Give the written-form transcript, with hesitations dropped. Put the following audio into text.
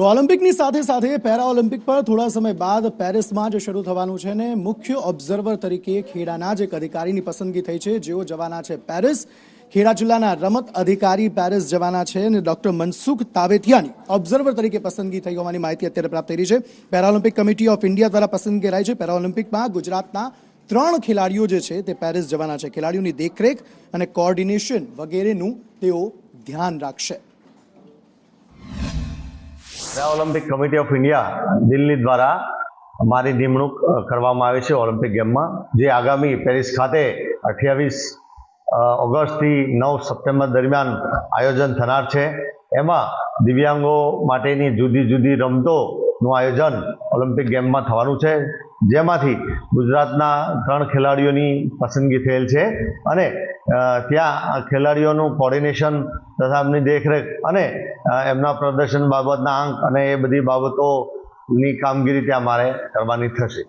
તો ઓલિમ્પિકની સાથે સાથે પેરા ઓલિમ્પિક પર થોડા સમય બાદ પેરિસમાં જ શરૂ થવાનું છે ને મુખ્ય ઓબ્ઝર્વર તરીકે ખેડાના જ એક અધિકારીની પસંદગી થઈ છે, જેઓ જવાના છે પેરિસ. ખેડા જિલ્લાના રમત અધિકારી પેરિસ જવાના છે અને ડોક્ટર મનસુખ તાવેતિયાની ઓબ્ઝર્વર તરીકે પસંદગી થઈ હોવાની માહિતી અત્યારે પ્રાપ્ત થઈ રહી છે. પેરાઓલિમ્પિક કમિટી ઓફ ઇન્ડિયા દ્વારા પસંદગી કરાઈ છે. પેરાઓલિમ્પિકમાં ગુજરાતના 3 ખેલાડીઓ જે છે તે પેરિસ જવાના છે. ખેલાડીઓની દેખરેખ અને કોઓર્ડિનેશન વગેરેનું તેઓ ધ્યાન રાખશે. Olympic committee of India Delhi દ્વારા મારી નિમણૂક કરવામાં આવી છે ઓલિમ્પિક ગેમમાં, જે આગામી પેરિસ ખાતે 28 ઓગસ્ટથી 9 સપ્ટેમ્બર દરમિયાન આયોજન થનાર છે. એમાં દિવ્યાંગો માટેની જુદી જુદી રમતોનું આયોજન ઓલિમ્પિક ગેમમાં થવાનું છે, જેમાંથી ગુજરાતના 3 ખેલાડીઓની પસંદગી થયેલ છે અને ત્યાં ખેલાડીઓનું કોર્ડિનેશન તથા એમની દેખરેખ અને એમના પ્રદર્શન બાબતના અંક અને એ બધી બાબતોની કામગીરી ત્યાં મારે કરવાની થશે.